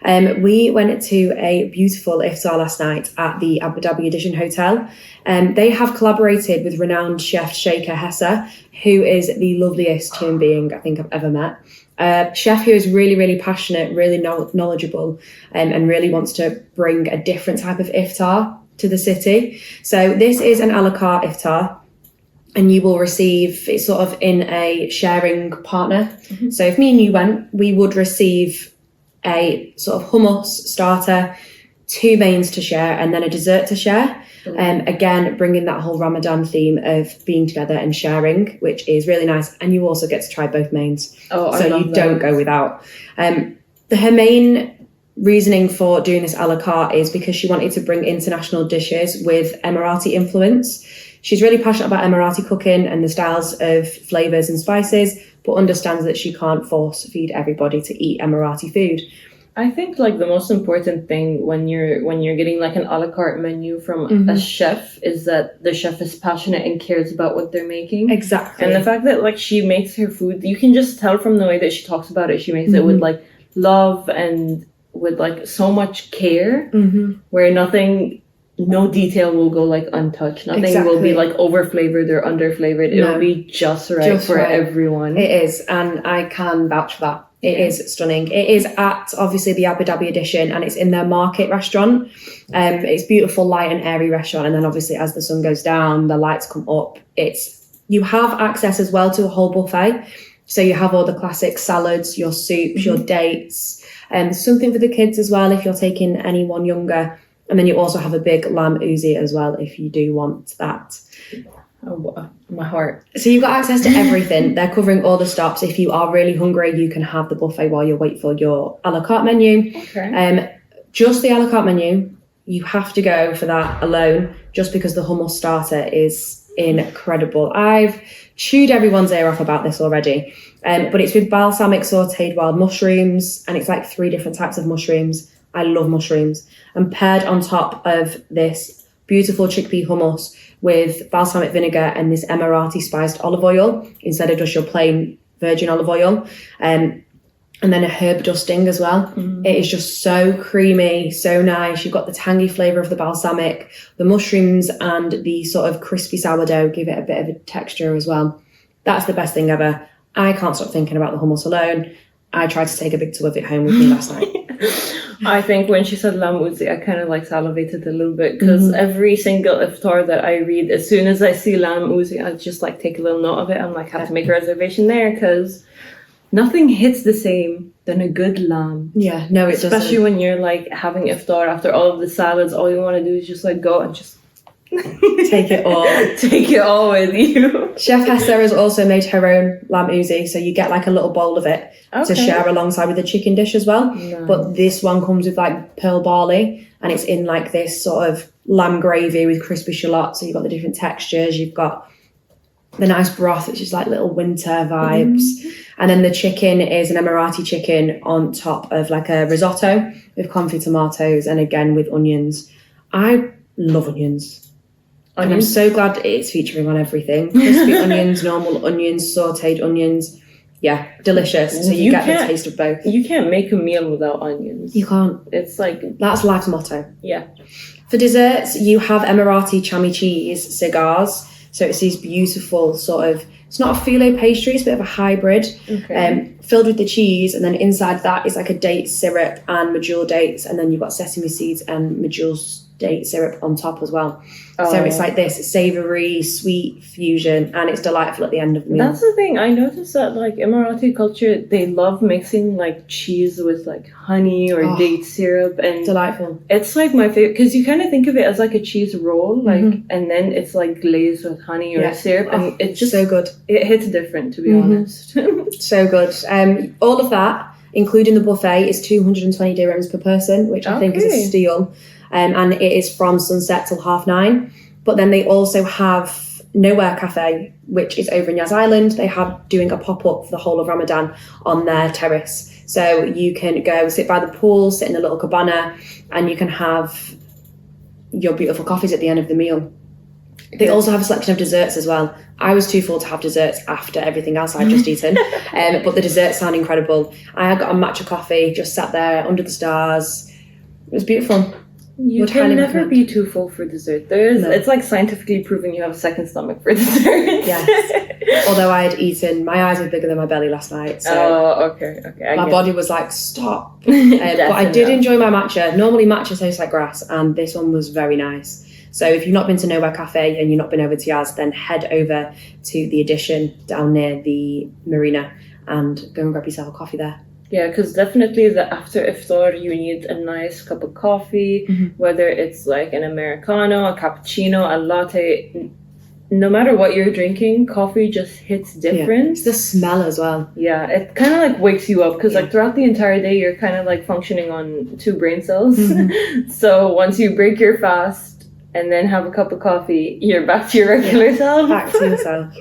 We went to a beautiful iftar last night at the Abu Dhabi Edition Hotel. They have collaborated with renowned chef Sheikha Hessa, who is the loveliest human being I think I've ever met. Chef who is really, really passionate, really knowledgeable, and really wants to bring a different type of iftar to the city. So this is an a la carte iftar. And you will receive, it's sort of in a sharing partner. Mm-hmm. So if me and you went, we would receive a sort of hummus starter, 2 mains to share, and then a dessert to share. Again, bringing that whole Ramadan theme of being together and sharing, which is really nice. And you also get to try both mains. Oh, so you don't go without. Her main reasoning for doing this a la carte is because she wanted to bring international dishes with Emirati influence. She's really passionate about Emirati cooking and the styles of flavours and spices, but understands that she can't force feed everybody to eat Emirati food. I think like the most important thing when you're getting like an a la carte menu from a chef is that the chef is passionate and cares about what they're making. Exactly. And the fact that like she makes her food, you can just tell from the way that she talks about it. She makes it with like love and with like so much care, where no detail will go like untouched. Nothing will be like over flavored or under flavored. It'll be just right for everyone. It is, and I can vouch for that. It is stunning. It is at obviously the Abu Dhabi Edition, and it's in their market restaurant. It's beautiful, light and airy restaurant, and then obviously as the sun goes down, the lights come up. You have access as well to a whole buffet. So you have all the classic salads, your soups, your dates, and something for the kids as well if you're taking anyone younger. And then you also have a big lamb uzi as well if you do want that. Oh, my heart. So you've got access to everything. They're covering all the stops. If you are really hungry, you can have the buffet while you wait for your a la carte menu. Okay. Just the a la carte menu, you have to go for that alone, just because the hummus starter is incredible. I've chewed everyone's ear off about this already, but it's with balsamic sautéed wild mushrooms, and it's like 3 different types of mushrooms. I love mushrooms. And paired on top of this beautiful chickpea hummus with balsamic vinegar and this Emirati spiced olive oil instead of just your plain virgin olive oil. And then a herb dusting as well. It is just so creamy, so nice. You've got the tangy flavour of the balsamic, the mushrooms and the sort of crispy sourdough give it a bit of a texture as well. That's the best thing ever. I can't stop thinking about the hummus alone. I tried to take a big tub of it home with me last night. I think when she said lamb uzi, I kind of like salivated a little bit because every single iftar that I read, as soon as I see lamb uzi, I just like take a little note of it. I'm like, have to make a reservation there because nothing hits the same than a good lamb. Yeah, no, it doesn't. Especially when you're like having iftar after all of the salads, all you want to do is just like go and just take it all. Take it all with you. Chef Hessa has also made her own lamb uzi, so you get like a little bowl of it to share alongside with the chicken dish as well. Nice. But this one comes with like pearl barley, and it's in like this sort of lamb gravy with crispy shallots. So you've got the different textures. You've got the nice broth, which is like little winter vibes. And then the chicken is an Emirati chicken on top of like a risotto with confit tomatoes and again with onions. I love onions. And I'm so glad it's featuring on everything. Crispy onions, normal onions, sautéed onions. Yeah, delicious. So you get the taste of both. You can't make a meal without onions. You can't. It's like... That's life's motto. Yeah. For desserts, you have Emirati chami cheese cigars. So it's these beautiful sort of... It's not a filo pastry, it's a bit of a hybrid. Okay. Filled with the cheese, and then inside that is like a date syrup and medjool dates, and then you've got sesame seeds and medjool date syrup on top as well. So it's like this savoury, sweet fusion, and it's delightful at the end of the meal. That's the thing. I noticed that like Emirati culture, they love mixing like cheese with like honey or date syrup, and delightful. It's like my favorite because you kind of think of it as like a cheese roll, like, and then it's like glazed with honey or syrup, and it's just so good. It hits different, to be honest. So good. All of that, including the buffet, is 220 dirhams per person, which I think is a steal. And it is from sunset till 9:30. But then they also have Nowhere Cafe, which is over in Yas Island. They have doing a pop-up for the whole of Ramadan on their terrace. So you can go sit by the pool, sit in a little cabana, and you can have your beautiful coffees at the end of the meal. They also have a selection of desserts as well. I was too full to have desserts after everything else I'd just eaten, but the desserts sound incredible. I got a matcha coffee, just sat there under the stars. It was beautiful. You can never be too full for dessert. It's like scientifically proven you have a second stomach for dessert. Yes. Although I had eaten, my eyes were bigger than my belly last night. So okay. My body was like, stop. But I did enjoy my matcha. Normally matcha tastes like grass, and this one was very nice. So if you've not been to Nowhere Cafe and you've not been over to Yaz, then head over to the Edition down near the marina and go and grab yourself a coffee there. Yeah, because definitely after iftar, you need a nice cup of coffee, whether it's like an Americano, a cappuccino, a latte. No matter what you're drinking, coffee just hits different. Yeah. It's the smell as well. Yeah, it kind of like wakes you up because like throughout the entire day, you're kind of like functioning on 2 brain cells. So once you break your fast and then have a cup of coffee, you're back to your regular self. Back to yourself.